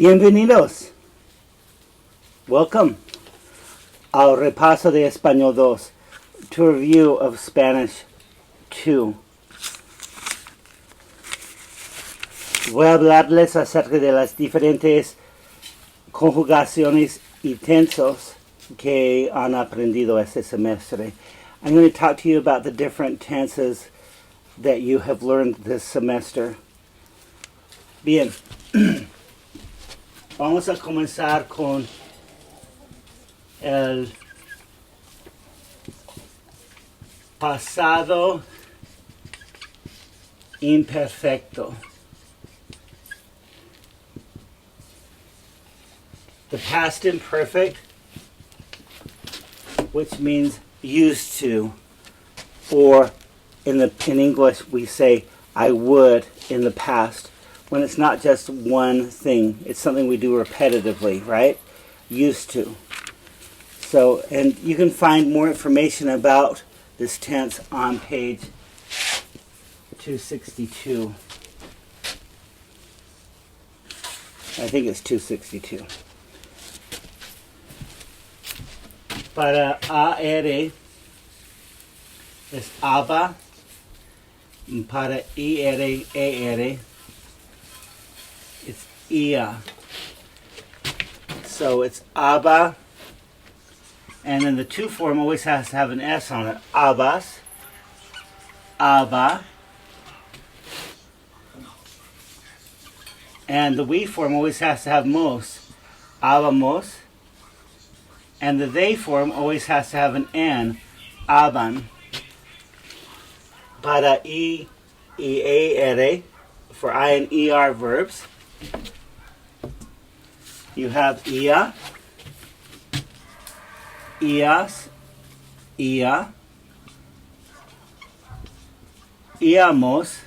Bienvenidos. Welcome al Repaso de Español 2, to a review of Spanish 2. Voy a hablarles acerca de las diferentes conjugaciones y tensos que han aprendido este semestre. I'm going to talk to you about the different tenses that you have learned this semester. Bien. Vamos a comenzar con el pasado imperfecto. The past imperfect, which means used to, or in English we say I would in the past, when it's not just one thing, it's something we do repetitively, right? Used to. So, and you can find more information about this tense on page 262. I think it's 262. Para AR es ABA. Para ER it's IA. So it's ABA. And then the to form always has to have an S on it. Abas. ABA. And the we form always has to have mos. Abamos. And the they form always has to have an N. Aban. Para EAR, for I and ER verbs, you have ia, ias, ia, iamos,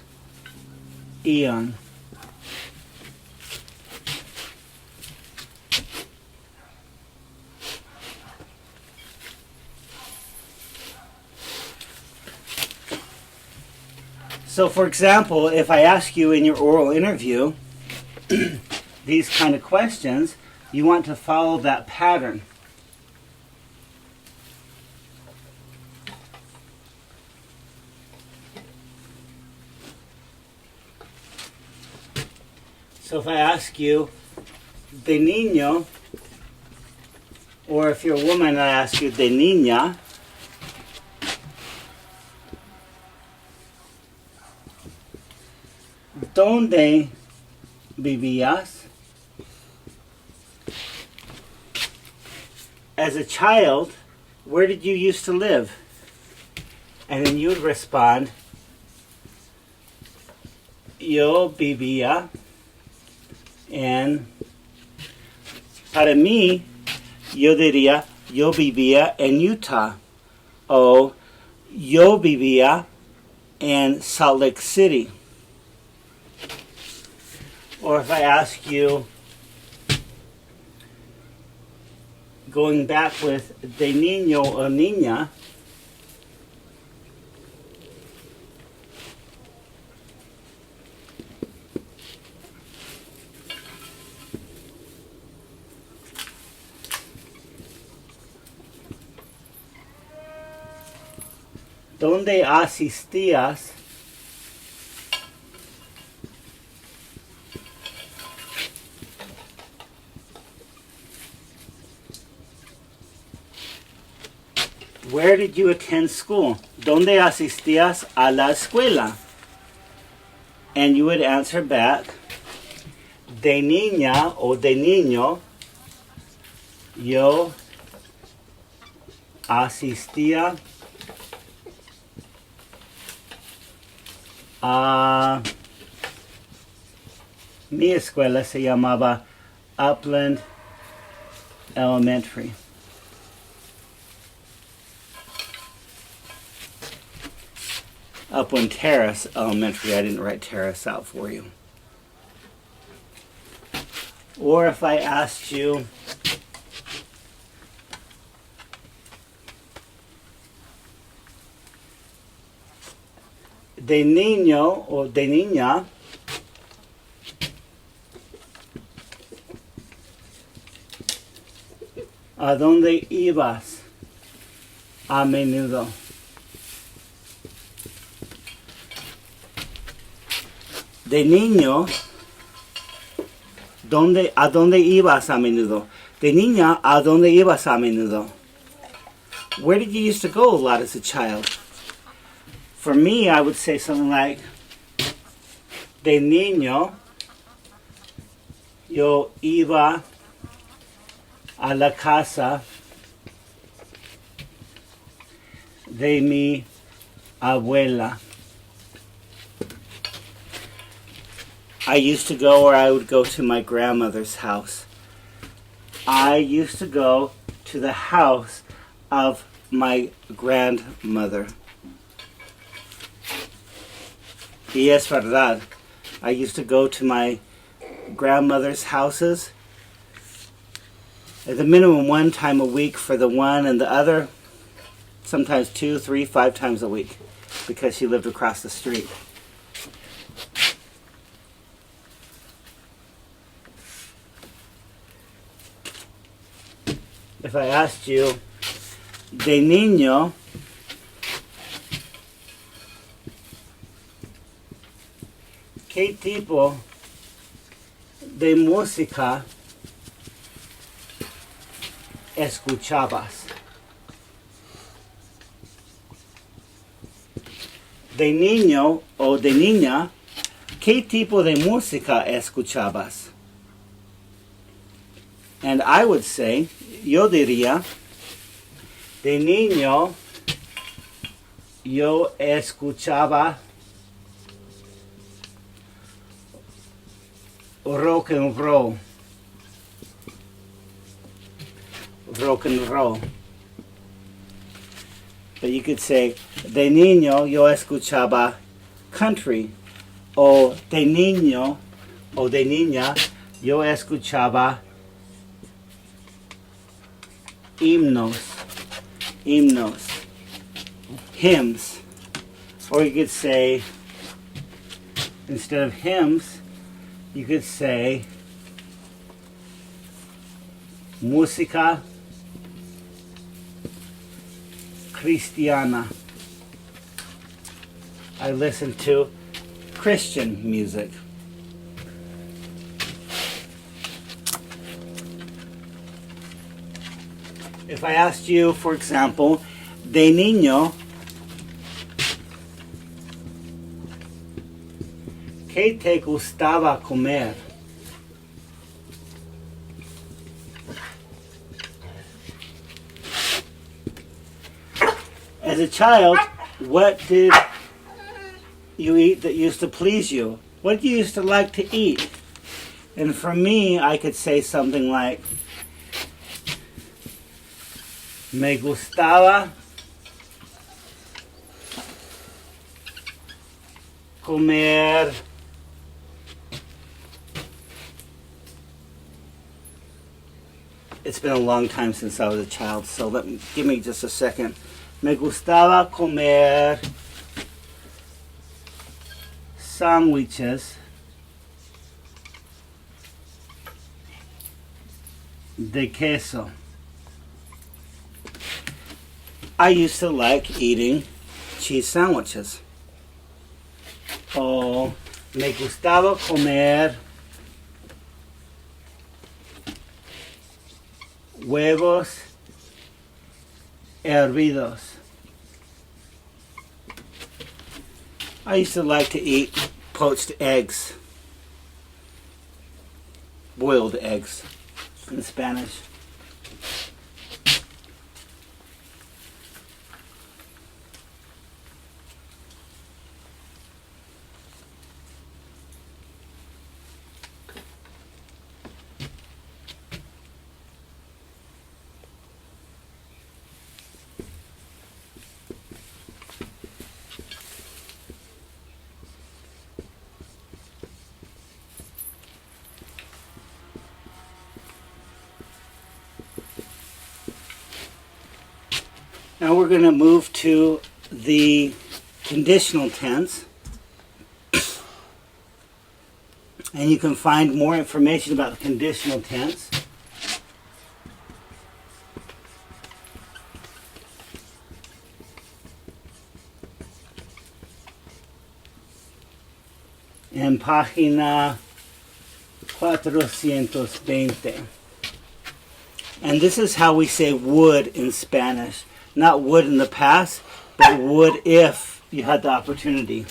ian. So, for example, if I ask you in your oral interview these kind of questions, you want to follow that pattern. So if I ask you, de niño, or if you're a woman, I ask you, de niña, ¿dónde vivías? As a child, where did you used to live? And then you would respond, yo vivía en, para mí, yo diría, yo vivía en Utah. O yo vivía en Salt Lake City. Or if I ask you, going back with de niño o niña, ¿dónde asistías? Where did you attend school? ¿Dónde asistías a la escuela? And you would answer back, de niña o de niño, yo asistía a mi escuela, se llamaba Upland Elementary. Upland Terrace Elementary. I didn't write Terrace out for you. Or if I asked you, de niño o de niña, ¿A dónde ibas a menudo? De niño, ¿a dónde ibas a menudo? De niña, ¿a dónde ibas a menudo? Where did you used to go a lot as a child? For me, I would say something like, de niño, yo iba a la casa de mi abuela. I used to go, or I would go to my grandmother's house. I used to go to the house of my grandmother. Y es verdad. I used to go to my grandmother's houses at the minimum 1 time a week for the one, and the other sometimes 2, 3, 5 times a week because she lived across the street. If I asked you, de niño, ¿qué tipo de música escuchabas? De niño o de niña, ¿qué tipo de música escuchabas? And I would say, yo diría, de niño yo escuchaba rock and roll. Rock and roll. But you could say, de niño yo escuchaba country. O de niño o de niña yo escuchaba himnos, hymns. Or you could say, instead of hymns, you could say música cristiana. I listen to Christian music. If I asked you, for example, de niño, ¿qué te gustaba comer? As a child, what did you eat that used to please you? What did you used to like to eat? And for me, I could say something like, me gustaba comer it's been a long time since I was a child, so give me just a second. Me gustaba comer sándwiches de queso. I used to like eating cheese sandwiches. O me gustaba comer huevos hervidos. I used to like to eat poached eggs, boiled eggs in Spanish. Now we're going to move to the conditional tense. And you can find more information about the conditional tense en página 420. And this is how we say would in Spanish. Not would in the past, but would if you had the opportunity.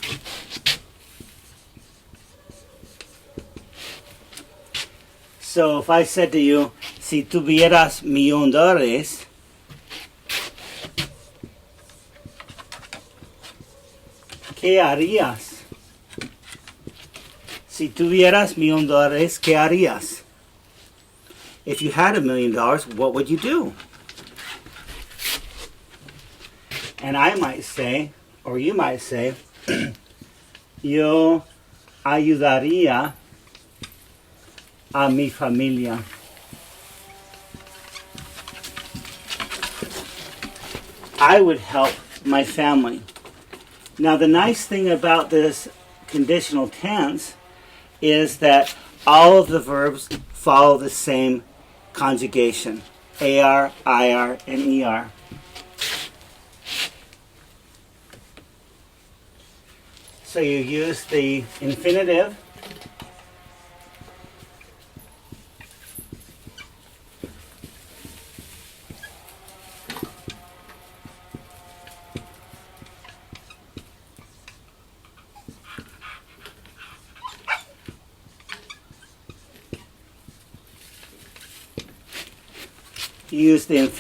So if I said to you, si tuvieras $1,000,000, ¿qué harías? Si tuvieras $1,000,000, ¿qué harías? If you had $1,000,000, what would you do? And I might say, or you might say, yo ayudaría a mi familia. I would help my family. Now the nice thing about this conditional tense is that all of the verbs follow the same conjugation. AR, IR, and ER. So you use the infinitive,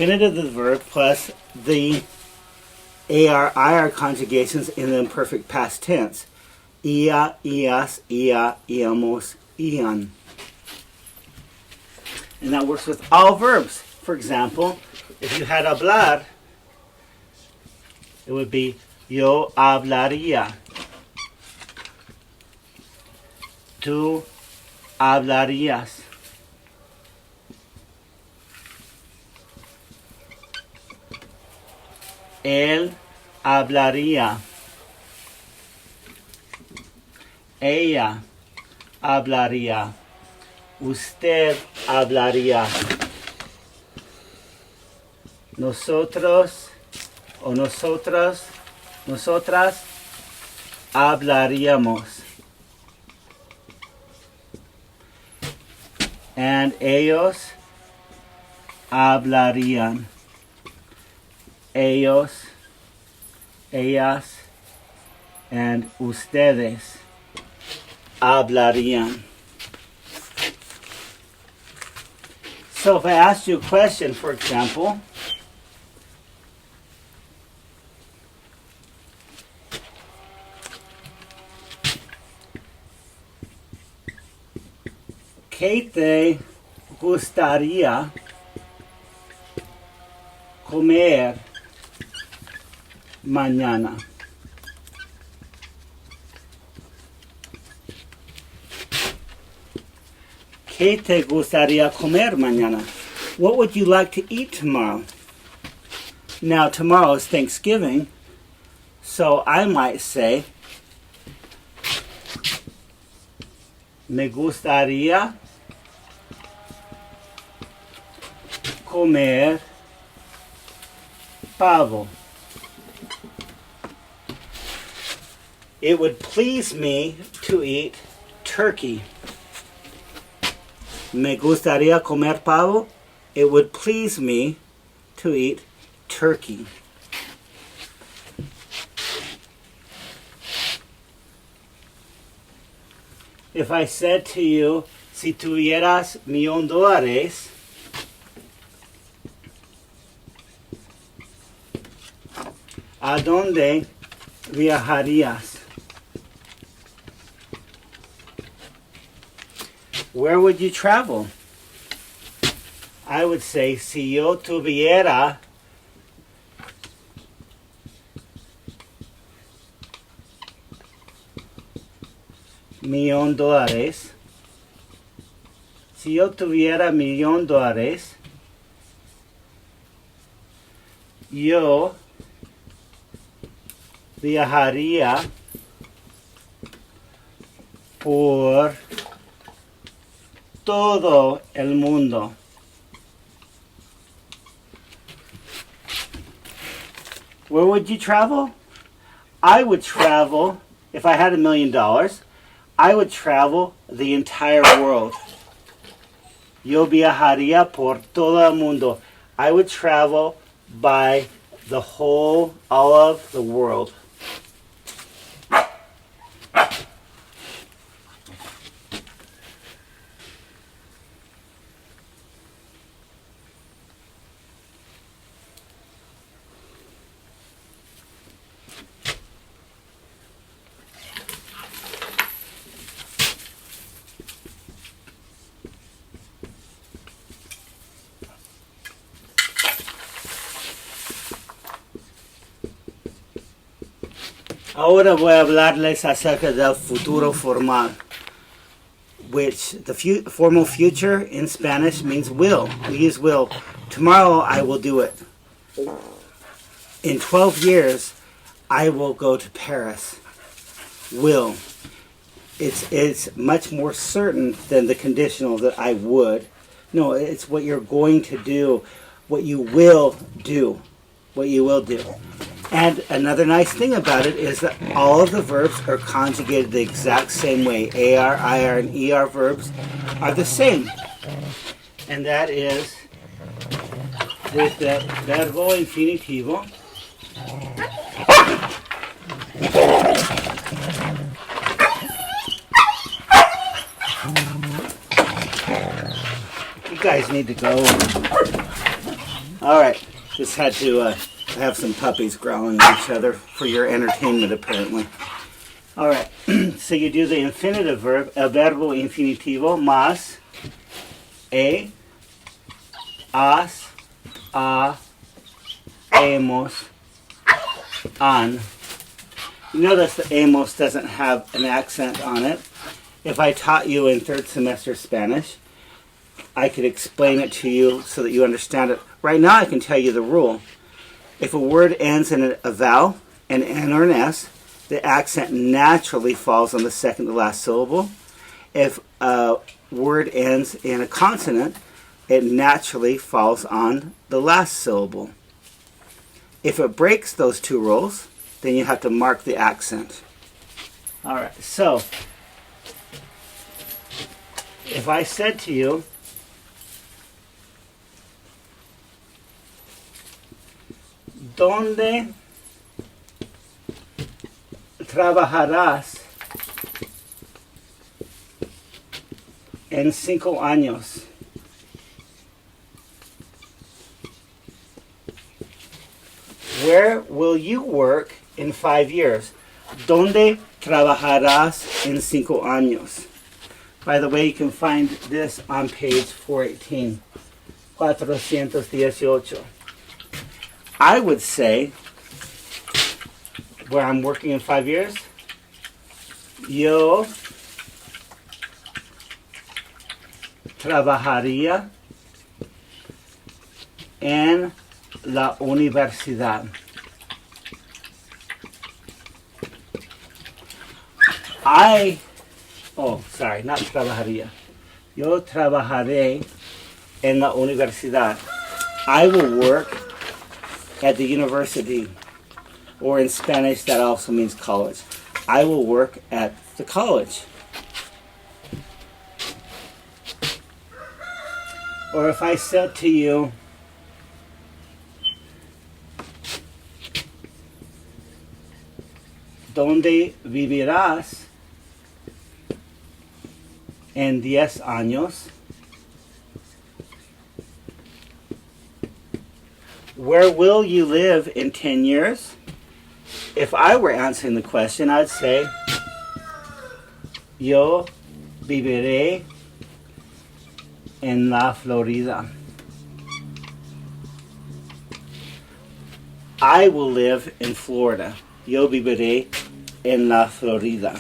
of the verb plus the AR, IR conjugations in the imperfect past tense. Ia, ias, ia, iamos, ian. And that works with all verbs. For example, if you had hablar, it would be yo hablaría. Tú hablarías. Él hablaría. Ella hablaría. Usted hablaría. Nosotros o nosotras hablaríamos. And ellos hablarían. Ellos, ellas, and ustedes hablarían. So if I asked you a question, for example, ¿qué te gustaría comer mañana? ¿Qué te gustaría comer mañana? What would you like to eat tomorrow? Now tomorrow is Thanksgiving, so I might say, me gustaría comer pavo. It would please me to eat turkey. Me gustaría comer pavo. It would please me to eat turkey. If I said to you, si tuvieras $1,000,000, ¿a dónde viajarías? Where would you travel? I would say, si yo tuviera $1,000,000, si yo tuviera $1,000,000, yo viajaría por todo el mundo. Where would you travel? I would travel, if I had $1,000,000, I would travel the entire world. Yo viajaría por todo el mundo. I would travel by all of the world. Ahora voy a hablarles acerca del futuro formal, which the formal future in Spanish means will. We use will. Tomorrow I will do it. In 12 years, I will go to Paris. Will. It's much more certain than the conditional that I would. No, it's what you're going to do, what you will do, what you will do. And another nice thing about it is that all of the verbs are conjugated the exact same way. AR, IR, and ER verbs are the same. And that is the verbo infinitivo. You guys need to go. All right, just had to have some puppies growling at each other for your entertainment, apparently. All right, so you do the infinitive verb, el verbo infinitivo, más, has, a, hemos, han. You notice that hemos doesn't have an accent on it. If I taught you in third semester Spanish, I could explain it to you so that you understand it. Right now I can tell you the rule. If a word ends in a vowel, an N or an S, the accent naturally falls on the second to last syllable. If a word ends in a consonant, it naturally falls on the last syllable. If it breaks those two rules, then you have to mark the accent. All right, so if I said to you, ¿dónde trabajarás en 5 años? Where will you work in 5 years? ¿Dónde trabajarás en 5 años? By the way, you can find this on page 418, 418. I would say, where I'm working in 5 years, yo trabajaría en la universidad. Not trabajaría. Yo trabajaré en la universidad. I will work at the university, or in Spanish that also means college. I will work at the college. Or if I said to you, ¿dónde vivirás en 10 años? Where will you live in 10 years? If I were answering the question, I'd say, yo viviré en la Florida. I will live in Florida. Yo viviré en la Florida.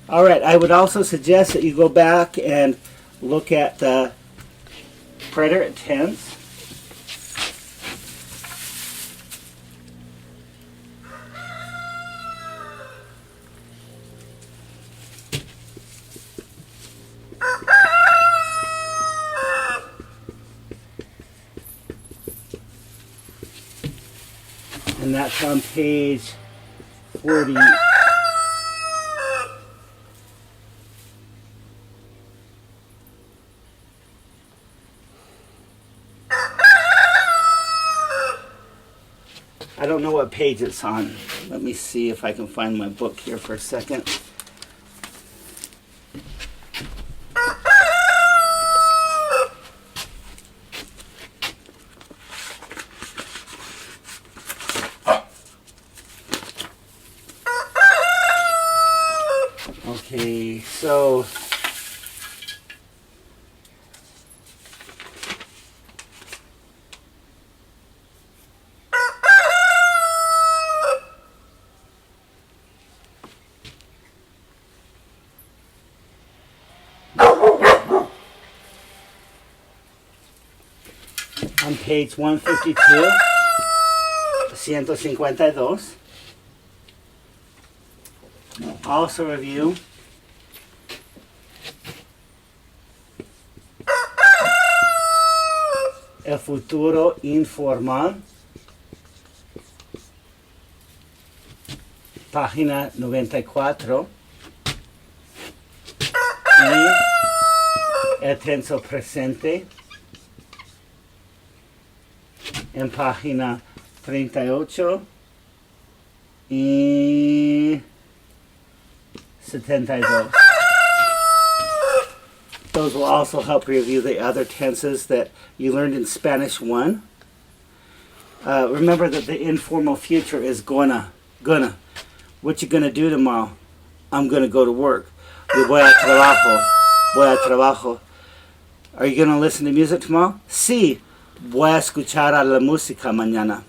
All right, I would also suggest that you go back and look at the preterite tense. And that's on page 40. I don't know what page it's on. Let me see if I can find my book here for a second. Okay, so on page 152, 152, also review El futuro informal, página 94, y el tenso presente en página 38 y 72. Those will also help review the other tenses that you learned in Spanish 1. Remember that the informal future is gonna. What you gonna do tomorrow? I'm gonna go to work. Yo voy a trabajo. Are you gonna listen to music tomorrow? Sí. Voy a escuchar a la música mañana.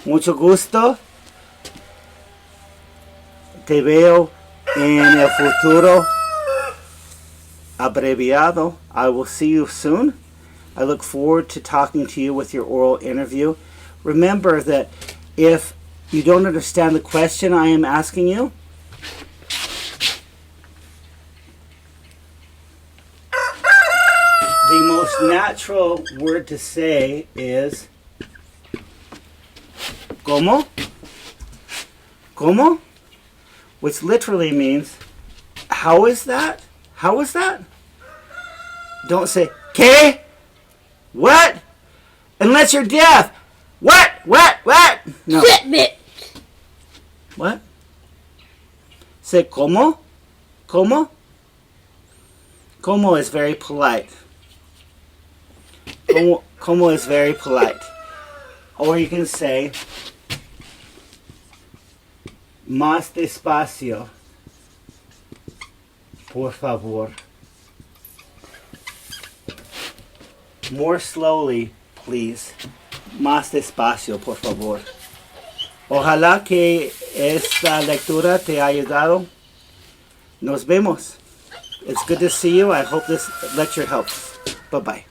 Mucho gusto. Te veo en el futuro abreviado. I will see you soon. I look forward to talking to you with your oral interview. Remember that if you don't understand the question I am asking you, the most natural word to say is ¿Cómo? ¿Cómo? Which literally means, how is that? How is that? Don't say, ¿Qué? What? Unless you're deaf. What? No. What? Say, ¿Cómo? ¿Cómo? ¿Cómo is very polite. ¿Cómo is very polite. Or you can say, más despacio, por favor. More slowly, please. Más despacio, por favor. Ojalá que esta lectura te haya ayudado. Nos vemos. It's good to see you. I hope this lecture helps. Bye-bye.